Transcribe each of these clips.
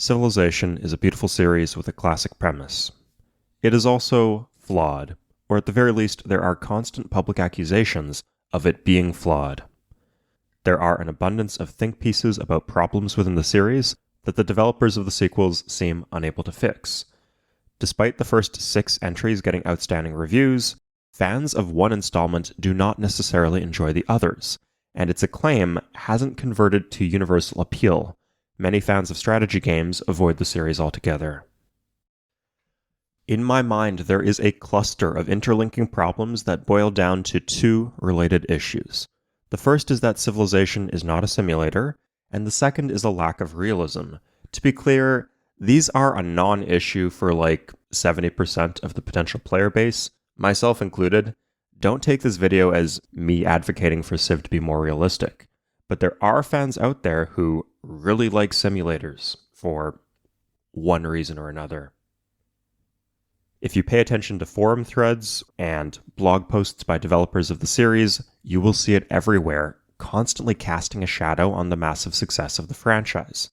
Civilization is a beautiful series with a classic premise. It is also flawed, or at the very least, there are constant public accusations of it being flawed. There are an abundance of think pieces about problems within the series that the developers of the sequels seem unable to fix. Despite the first 6 entries getting outstanding reviews, fans of one installment do not necessarily enjoy the others, and its acclaim hasn't converted to universal appeal. Many fans of strategy games avoid the series altogether. In my mind, there is a cluster of interlinking problems that boil down to 2 related issues. The first is that Civilization is not a simulator, and the second is a lack of realism. To be clear, these are a non-issue for like 70% of the potential player base, myself included. Don't take this video as me advocating for Civ to be more realistic, but there are fans out there who really like simulators for one reason or another. If you pay attention to forum threads and blog posts by developers of the series, you will see it everywhere, constantly casting a shadow on the massive success of the franchise.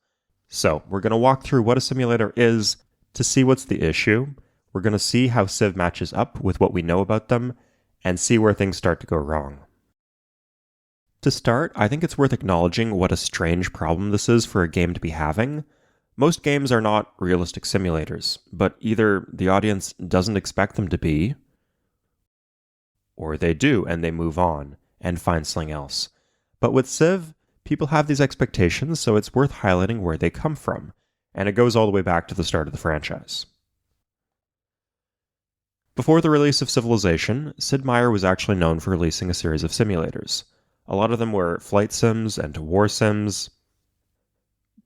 So, we're going to walk through what a simulator is to see what's the issue. We're going to see how Civ matches up with what we know about them, and see where things start to go wrong. To start, I think it's worth acknowledging what a strange problem this is for a game to be having. Most games are not realistic simulators, but either the audience doesn't expect them to be, or they do and they move on and find something else. But with Civ, people have these expectations, so it's worth highlighting where they come from, and it goes all the way back to the start of the franchise. Before the release of Civilization, Sid Meier was actually known for releasing a series of simulators. A lot of them were flight sims and war sims,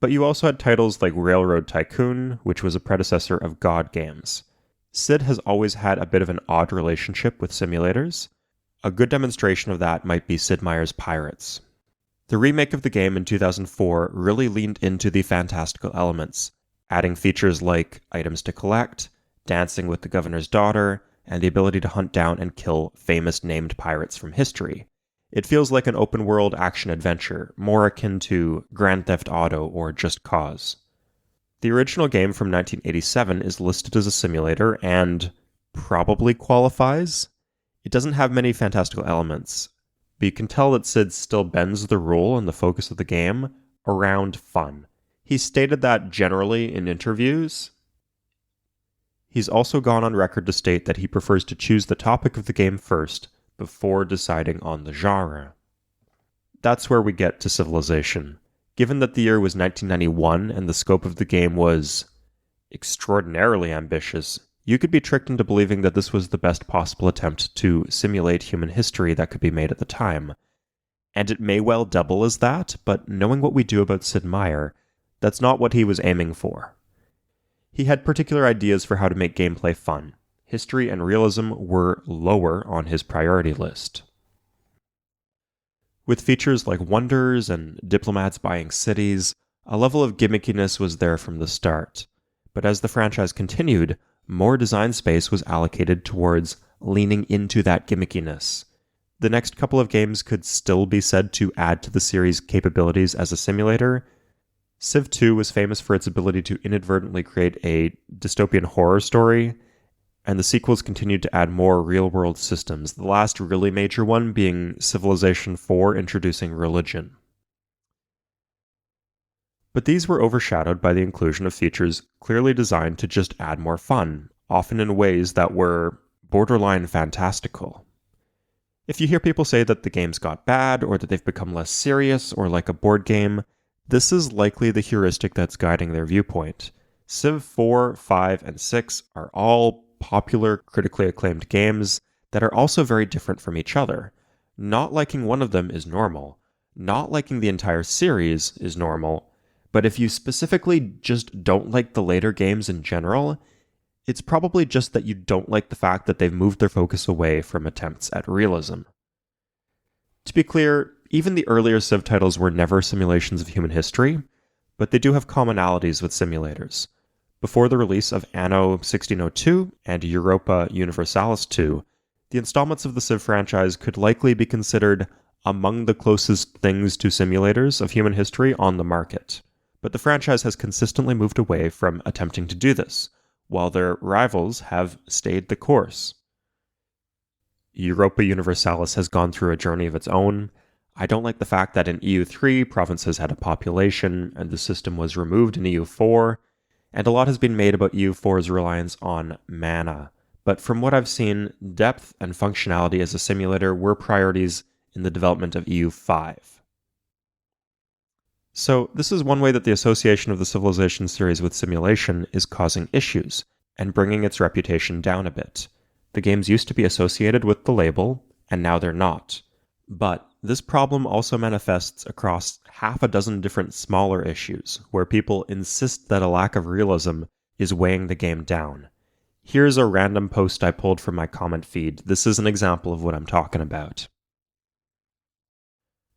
but you also had titles like Railroad Tycoon, which was a predecessor of God games. Sid has always had a bit of an odd relationship with simulators. A good demonstration of that might be Sid Meier's Pirates. The remake of the game in 2004 really leaned into the fantastical elements, adding features like items to collect, dancing with the governor's daughter, and the ability to hunt down and kill famous named pirates from history. It feels like an open-world action-adventure, more akin to Grand Theft Auto or Just Cause. The original game from 1987 is listed as a simulator and probably qualifies. It doesn't have many fantastical elements, but you can tell that Sid still bends the rule and the focus of the game around fun. He's stated that generally in interviews. He's also gone on record to state that he prefers to choose the topic of the game first, before deciding on the genre. That's where we get to Civilization. Given that the year was 1991 and the scope of the game was extraordinarily ambitious, you could be tricked into believing that this was the best possible attempt to simulate human history that could be made at the time. And it may well double as that, but knowing what we do about Sid Meier, that's not what he was aiming for. He had particular ideas for how to make gameplay fun. History and realism were lower on his priority list. With features like wonders and diplomats buying cities, a level of gimmickiness was there from the start. But as the franchise continued, more design space was allocated towards leaning into that gimmickiness. The next couple of games could still be said to add to the series' capabilities as a simulator. Civ 2 was famous for its ability to inadvertently create a dystopian horror story, and the sequels continued to add more real-world systems, the last really major one being Civilization 4 introducing religion. But these were overshadowed by the inclusion of features clearly designed to just add more fun, often in ways that were borderline fantastical. If you hear people say that the games got bad, or that they've become less serious, or like a board game, this is likely the heuristic that's guiding their viewpoint. Civ 4, 5, and 6 are all popular, critically acclaimed games that are also very different from each other. Not liking one of them is normal. Not liking the entire series is normal. But if you specifically just don't like the later games in general, it's probably just that you don't like the fact that they've moved their focus away from attempts at realism. To be clear, even the earlier Civ titles were never simulations of human history, but they do have commonalities with simulators. Before the release of Anno 1602 and Europa Universalis II, the installments of the Civ franchise could likely be considered among the closest things to simulators of human history on the market. but the franchise has consistently moved away from attempting to do this, while their rivals have stayed the course. Europa Universalis has gone through a journey of its own. I don't like the fact that in EU3, provinces had a population, and the system was removed in EU4, and a lot has been made about EU4's reliance on mana. But from what I've seen, depth and functionality as a simulator were priorities in the development of EU5. So this is one way that the association of the Civilization series with simulation is causing issues, and bringing its reputation down a bit. The games used to be associated with the label, and now they're not. But this problem also manifests across half a dozen different smaller issues, where people insist that a lack of realism is weighing the game down. Here's a random post I pulled from my comment feed. This is an example of what I'm talking about.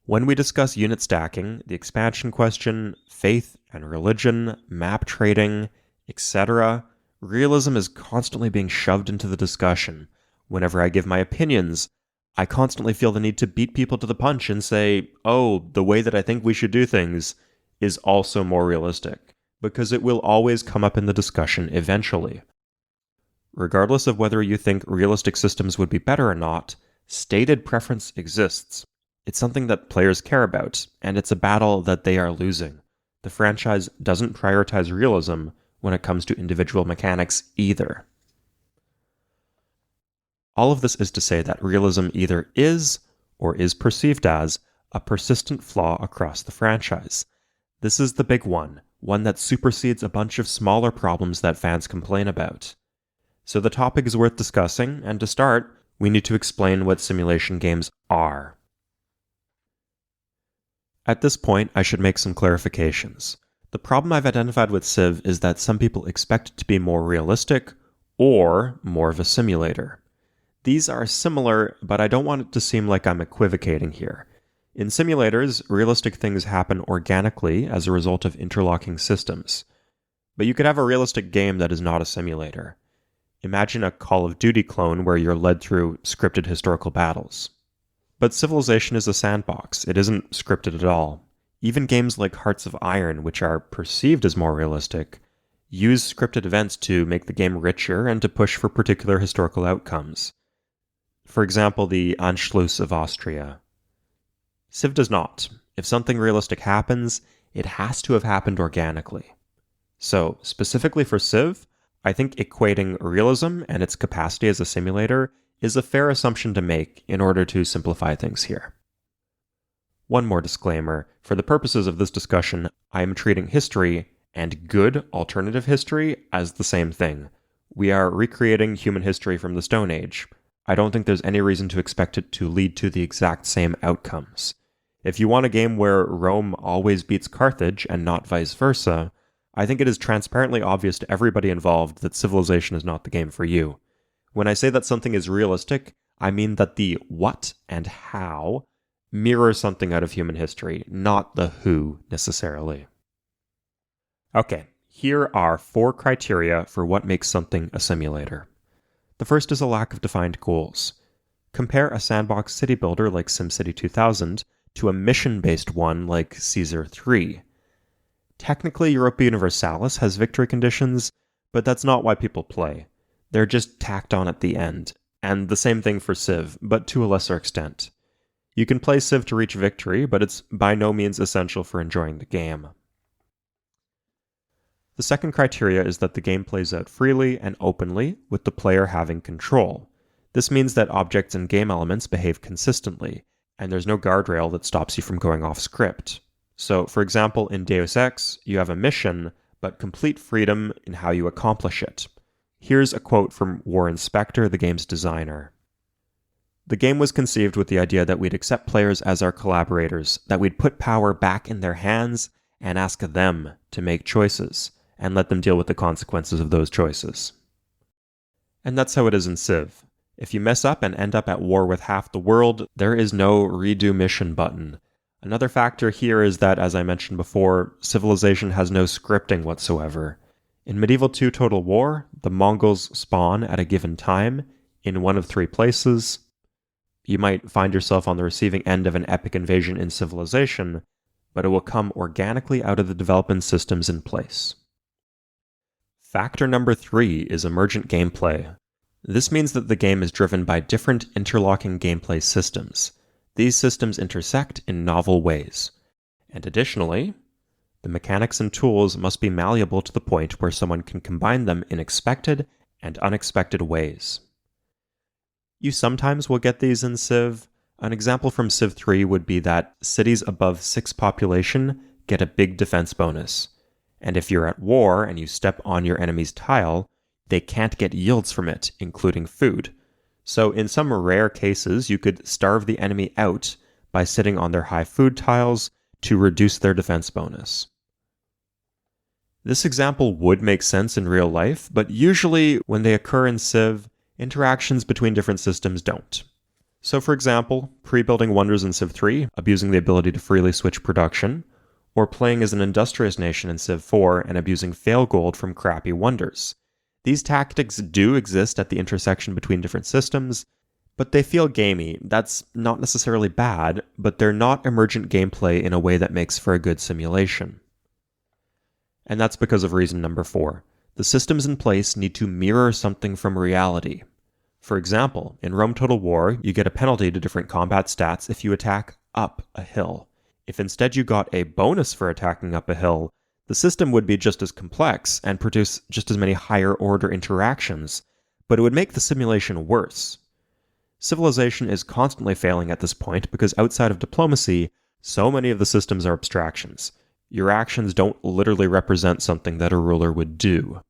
When we discuss unit stacking, the expansion question, faith and religion, map trading, etc., realism is constantly being shoved into the discussion. Whenever I give my opinions, I constantly feel the need to beat people to the punch and say, oh, the way that I think we should do things is also more realistic, because it will always come up in the discussion eventually. Regardless of whether you think realistic systems would be better or not, stated preference exists. It's something that players care about, and it's a battle that they are losing. The franchise doesn't prioritize realism when it comes to individual mechanics either. All of this is to say that realism either is, or is perceived as, a persistent flaw across the franchise. This is the big one that supersedes a bunch of smaller problems that fans complain about. So the topic is worth discussing, and to start, we need to explain what simulation games are. At this point, I should make some clarifications. The problem I've identified with Civ is that some people expect it to be more realistic, or more of a simulator. These are similar, but I don't want it to seem like I'm equivocating here. In simulators, realistic things happen organically as a result of interlocking systems. But you could have a realistic game that is not a simulator. Imagine a Call of Duty clone where you're led through scripted historical battles. But Civilization is a sandbox. It isn't scripted at all. Even games like Hearts of Iron, which are perceived as more realistic, use scripted events to make the game richer and to push for particular historical outcomes. For example, the Anschluss of Austria. Civ does not. If something realistic happens, it has to have happened organically. So, specifically for Civ, I think equating realism and its capacity as a simulator is a fair assumption to make in order to simplify things here. One more disclaimer. For the purposes of this discussion, I am treating history and good alternative history as the same thing. We are recreating human history from the Stone Age. I don't think there's any reason to expect it to lead to the exact same outcomes. If you want a game where Rome always beats Carthage and not vice versa, I think it is transparently obvious to everybody involved that Civilization is not the game for you. When I say that something is realistic, I mean that the what and how mirror something out of human history, not the who necessarily. Okay, here are 4 criteria for what makes something a simulator. The first is a lack of defined goals. Compare a sandbox city builder like SimCity 2000 to a mission-based one like Caesar 3. Technically, Europa Universalis has victory conditions, but that's not why people play. They're just tacked on at the end, and the same thing for Civ, but to a lesser extent. You can play Civ to reach victory, but it's by no means essential for enjoying the game. The second criteria is that the game plays out freely and openly, with the player having control. This means that objects and game elements behave consistently, and there's no guardrail that stops you from going off script. So, for example, in Deus Ex, you have a mission, but complete freedom in how you accomplish it. Here's a quote from Warren Spector, the game's designer. The game was conceived with the idea that we'd accept players as our collaborators, that we'd put power back in their hands and ask them to make choices, and let them deal with the consequences of those choices. And that's how it is in Civ. If you mess up and end up at war with half the world, there is no redo mission button. Another factor here is that, as I mentioned before, Civilization has no scripting whatsoever. In Medieval 2 Total War, the Mongols spawn at a given time in one of 3 places. You might find yourself on the receiving end of an epic invasion in Civilization. but it will come organically out of the development systems in place. Factor number 3 is emergent gameplay. This means that the game is driven by different interlocking gameplay systems. These systems intersect in novel ways. And additionally, the mechanics and tools must be malleable to the point where someone can combine them in expected and unexpected ways. You sometimes will get these in Civ. An example from Civ 3 would be that cities above 6 population get a big defense bonus. And if you're at war and you step on your enemy's tile, they can't get yields from it, including food. So in some rare cases, you could starve the enemy out by sitting on their high food tiles to reduce their defense bonus. This example would make sense in real life, but usually when they occur in Civ, interactions between different systems don't. So for example, pre-building wonders in Civ 3, abusing the ability to freely switch production, or playing as an industrious nation in Civ 4 and abusing fail gold from crappy wonders. These tactics do exist at the intersection between different systems, but they feel gamey. That's not necessarily bad, but they're not emergent gameplay in a way that makes for a good simulation. And that's because of reason number 4. The systems in place need to mirror something from reality. For example, in Rome Total War, you get a penalty to different combat stats if you attack up a hill. If instead you got a bonus for attacking up a hill, the system would be just as complex and produce just as many higher-order interactions, but it would make the simulation worse. Civilization is constantly failing at this point because outside of diplomacy, so many of the systems are abstractions. Your actions don't literally represent something that a ruler would do.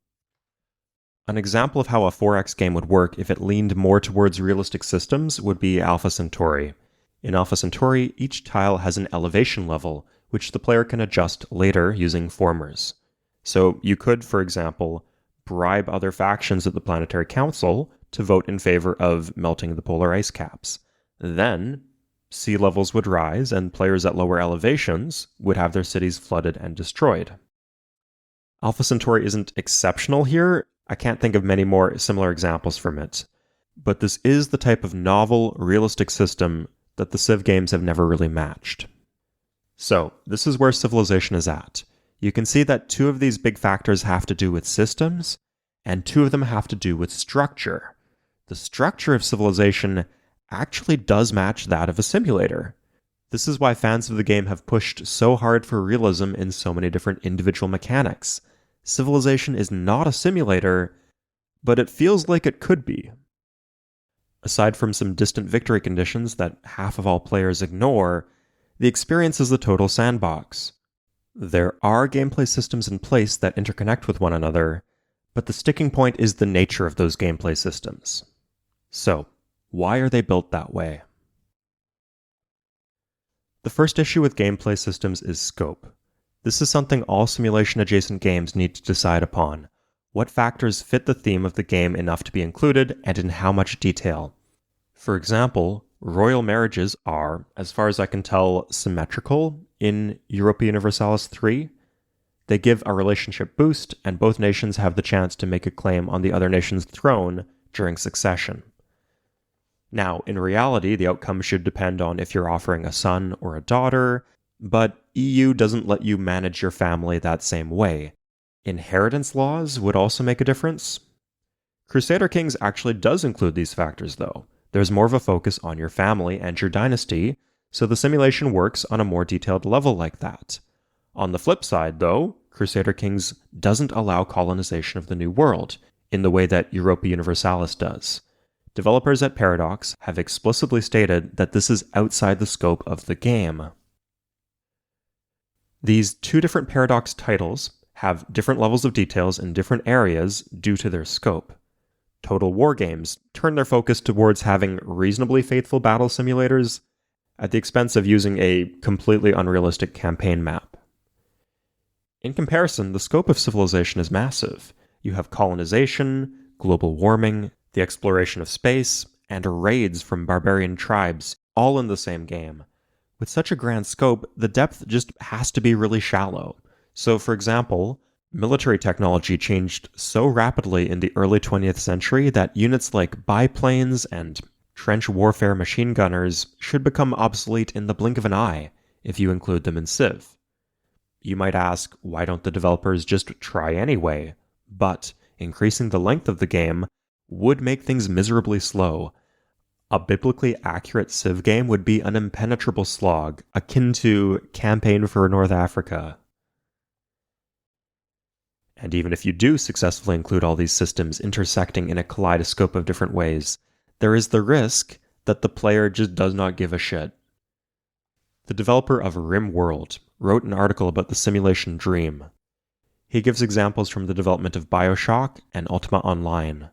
An example of how a 4X game would work if it leaned more towards realistic systems would be Alpha Centauri. In Alpha Centauri, each tile has an elevation level, which the player can adjust later using formers. So you could, for example, bribe other factions at the Planetary Council to vote in favor of melting the polar ice caps. Then, sea levels would rise and players at lower elevations would have their cities flooded and destroyed. Alpha Centauri isn't exceptional here. I can't think of many more similar examples from it. But this is the type of novel, realistic system that the Civ games have never really matched. So, this is where Civilization is at. You can see that 2 of these big factors have to do with systems, and 2 of them have to do with structure. The structure of Civilization actually does match that of a simulator. This is why fans of the game have pushed so hard for realism in so many different individual mechanics. Civilization is not a simulator, but it feels like it could be. Aside from some distant victory conditions that half of all players ignore, the experience is the total sandbox. There are gameplay systems in place that interconnect with one another, but the sticking point is the nature of those gameplay systems. So, why are they built that way? The first issue with gameplay systems is scope. This is something all simulation-adjacent games need to decide upon. What factors fit the theme of the game enough to be included, and in how much detail? For example, royal marriages are, as far as I can tell, symmetrical in Europa Universalis 3. They give a relationship boost, and both nations have the chance to make a claim on the other nation's throne during succession. Now, in reality, the outcome should depend on if you're offering a son or a daughter, but EU doesn't let you manage your family that same way. Inheritance laws would also make a difference. Crusader Kings actually does include these factors, though. There's more of a focus on your family and your dynasty, so the simulation works on a more detailed level like that. On the flip side, though, Crusader Kings doesn't allow colonization of the New World, in the way that Europa Universalis does. Developers at Paradox have explicitly stated that this is outside the scope of the game. These 2 different Paradox titles have different levels of details in different areas due to their scope. Total War games turn their focus towards having reasonably faithful battle simulators at the expense of using a completely unrealistic campaign map. In comparison, the scope of Civilization is massive. You have colonization, global warming, the exploration of space, and raids from barbarian tribes, all in the same game. With such a grand scope, the depth just has to be really shallow. So, for example, military technology changed so rapidly in the early 20th century that units like biplanes and trench warfare machine gunners should become obsolete in the blink of an eye if you include them in Civ. You might ask, why don't the developers just try anyway? But increasing the length of the game would make things miserably slow. A biblically accurate Civ game would be an impenetrable slog, akin to Campaign for North Africa. And even if you do successfully include all these systems intersecting in a kaleidoscope of different ways, there is the risk that the player just does not give a shit. The developer of RimWorld wrote an article about the simulation dream. He gives examples from the development of BioShock and Ultima Online.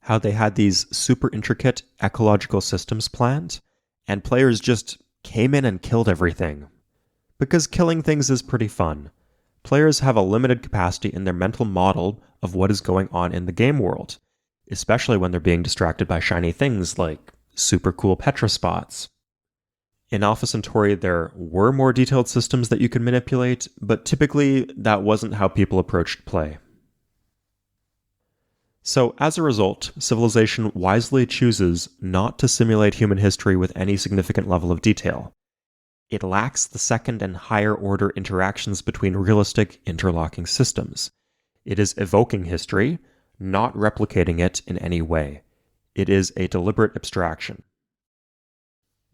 How they had these super intricate ecological systems planned, and players just came in and killed everything. Because killing things is pretty fun. Players have a limited capacity in their mental model of what is going on in the game world, especially when they're being distracted by shiny things like super cool Petra spots. In Alpha Centauri, there were more detailed systems that you could manipulate, but typically that wasn't how people approached play. So as a result, Civilization wisely chooses not to simulate human history with any significant level of detail. It lacks the second and higher order interactions between realistic interlocking systems. It is evoking history, not replicating it in any way. It is a deliberate abstraction.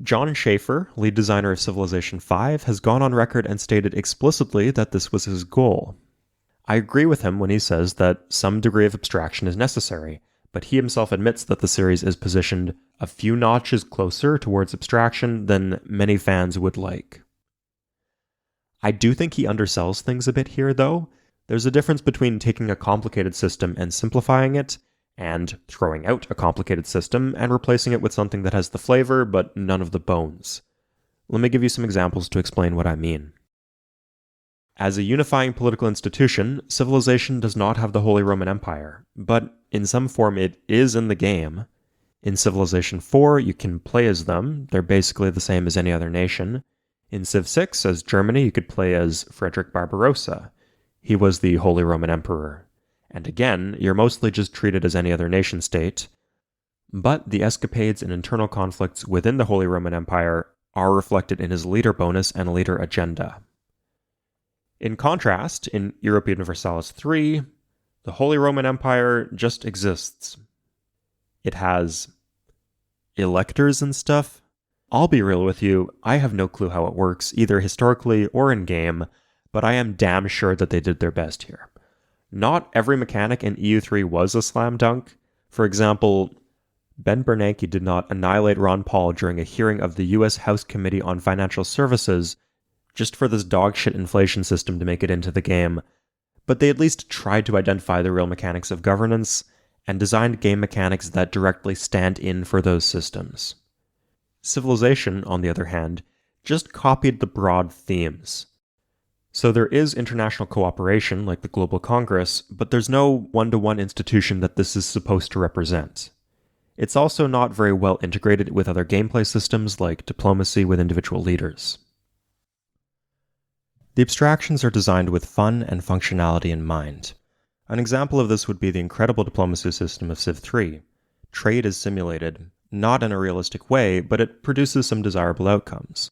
John Shafer, lead designer of Civilization V, has gone on record and stated explicitly that this was his goal. I agree with him when he says that some degree of abstraction is necessary, but he himself admits that the series is positioned a few notches closer towards abstraction than many fans would like. I do think he undersells things a bit here, though. There's a difference between taking a complicated system and simplifying it, and throwing out a complicated system and replacing it with something that has the flavor but none of the bones. Let me give you some examples to explain what I mean. As a unifying political institution, Civilization does not have the Holy Roman Empire, but in some form it is in the game. In Civilization 4, you can play as them. They're basically the same as any other nation. In Civ 6, as Germany, you could play as Frederick Barbarossa. He was the Holy Roman Emperor. And again, you're mostly just treated as any other nation-state. But the escapades and internal conflicts within the Holy Roman Empire are reflected in his leader bonus and leader agenda. In contrast, in Europa Universalis 3, the Holy Roman Empire just exists. It has electors and stuff. I'll be real with you, I have no clue how it works, either historically or in-game, but I am damn sure that they did their best here. Not every mechanic in EU3 was a slam dunk. For example, Ben Bernanke did not annihilate Ron Paul during a hearing of the US House Committee on Financial Services just for this dogshit inflation system to make it into the game, but they at least tried to identify the real mechanics of governance and designed game mechanics that directly stand in for those systems. Civilization, on the other hand, just copied the broad themes. So there is international cooperation, like the Global Congress, but there's no one-to-one institution that this is supposed to represent. It's also not very well integrated with other gameplay systems like diplomacy with individual leaders. The abstractions are designed with fun and functionality in mind. An example of this would be the incredible diplomacy system of Civ 3. Trade is simulated, not in a realistic way, but it produces some desirable outcomes.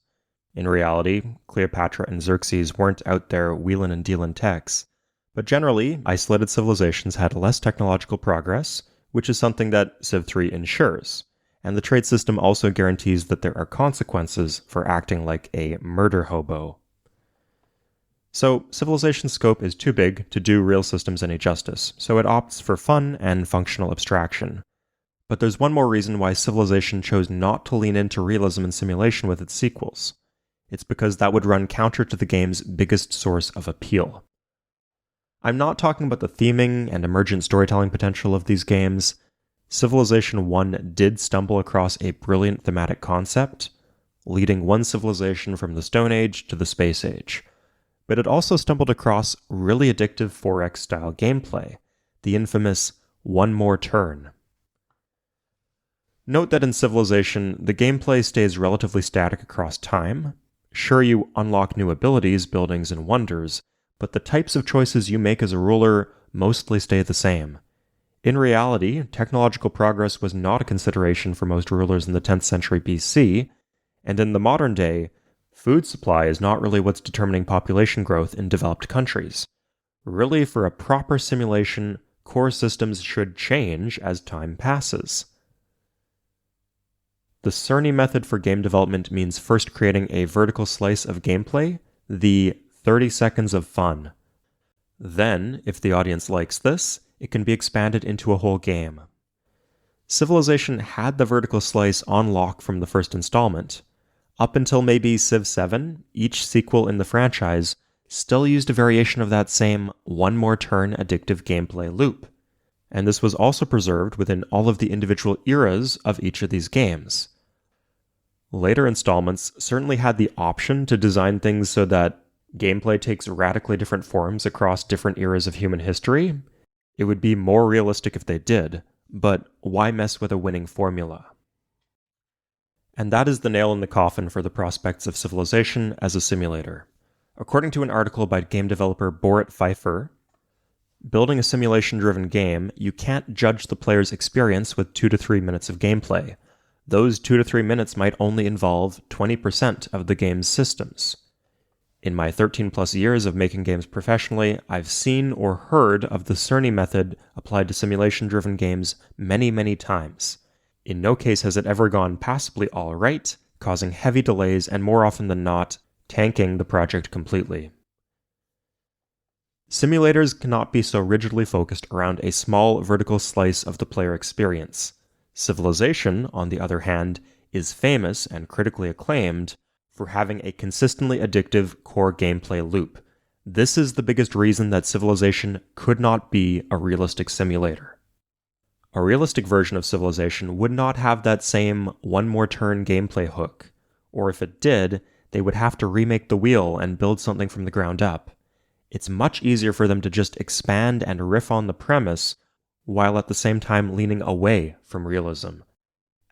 In reality, Cleopatra and Xerxes weren't out there wheelin' and dealin' techs, but generally, isolated civilizations had less technological progress, which is something that Civ 3 ensures, and the trade system also guarantees that there are consequences for acting like a murder hobo. So, Civilization's scope is too big to do real systems any justice, so it opts for fun and functional abstraction. But there's one more reason why Civilization chose not to lean into realism and simulation with its sequels. It's because that would run counter to the game's biggest source of appeal. I'm not talking about the theming and emergent storytelling potential of these games. Civilization 1 did stumble across a brilliant thematic concept, leading one civilization from the Stone Age to the Space Age. But it also stumbled across really addictive 4X style gameplay, the infamous one more turn. Note that in Civilization, the gameplay stays relatively static across time. Sure, you unlock new abilities, buildings, and wonders, but the types of choices you make as a ruler mostly stay the same. In reality, technological progress was not a consideration for most rulers in the 10th century BC, and in the modern day, Food supply is not really what's determining population growth in developed countries. Really, for a proper simulation, core systems should change as time passes. The Cerny method for game development means first creating a vertical slice of gameplay, the 30 seconds of fun. Then, if the audience likes this, it can be expanded into a whole game. Civilization had the vertical slice on lock from the first installment. Up until maybe Civ 7, each sequel in the franchise still used a variation of that same one more turn addictive gameplay loop. And this was also preserved within all of the individual eras of each of these games. Later installments certainly had the option to design things so that gameplay takes radically different forms across different eras of human history. It would be more realistic if they did, but why mess with a winning formula? And that is the nail in the coffin for the prospects of Civilization as a simulator. According to an article by game developer Borut Pfeifer, building a simulation-driven game, you can't judge the player's experience with 2 to 3 minutes of gameplay. Those 2 to 3 minutes might only involve 20% of the game's systems. In my 13 plus years of making games professionally, I've seen or heard of the Cerny method applied to simulation-driven games many, many times. In no case has it ever gone passably all right, causing heavy delays and more often than not, tanking the project completely. Simulators cannot be so rigidly focused around a small vertical slice of the player experience. Civilization, on the other hand, is famous and critically acclaimed for having a consistently addictive core gameplay loop. This is the biggest reason that Civilization could not be a realistic simulator. A realistic version of Civilization would not have that same one more turn gameplay hook, or if it did, they would have to remake the wheel and build something from the ground up. It's much easier for them to just expand and riff on the premise, while at the same time leaning away from realism,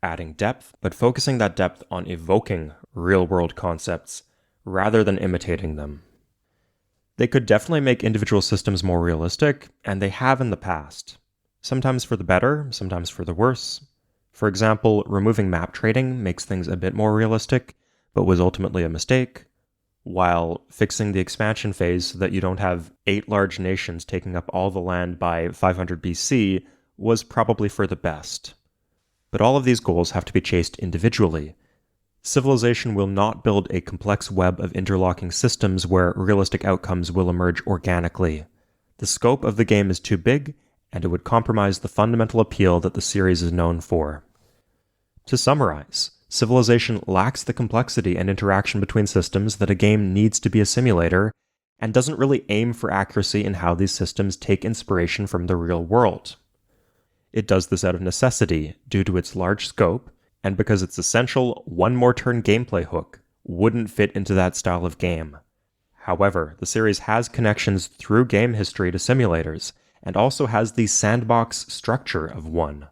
adding depth, but focusing that depth on evoking real-world concepts, rather than imitating them. They could definitely make individual systems more realistic, and they have in the past. Sometimes for the better, sometimes for the worse. For example, removing map trading makes things a bit more realistic, but was ultimately a mistake, while fixing the expansion phase so that you don't have 8 large nations taking up all the land by 500 BC was probably for the best. But all of these goals have to be chased individually. Civilization will not build a complex web of interlocking systems where realistic outcomes will emerge organically. The scope of the game is too big, and it would compromise the fundamental appeal that the series is known for. To summarize, Civilization lacks the complexity and interaction between systems that a game needs to be a simulator, and doesn't really aim for accuracy in how these systems take inspiration from the real world. It does this out of necessity, due to its large scope, and because its essential one more turn gameplay hook wouldn't fit into that style of game. However, the series has connections through game history to simulators, and also has the sandbox structure of one.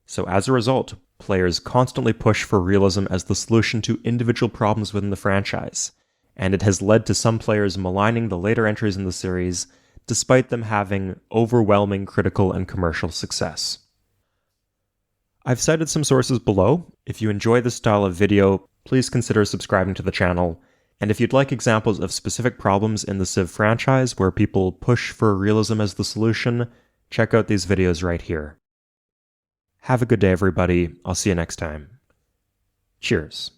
So as a result, players constantly push for realism as the solution to individual problems within the franchise, and it has led to some players maligning the later entries in the series, despite them having overwhelming critical and commercial success. I've cited some sources below. If you enjoy this style of video, please consider subscribing to the channel, and if you'd like examples of specific problems in the Civ franchise where people push for realism as the solution, check out these videos right here. Have a good day, everybody. I'll see you next time. Cheers.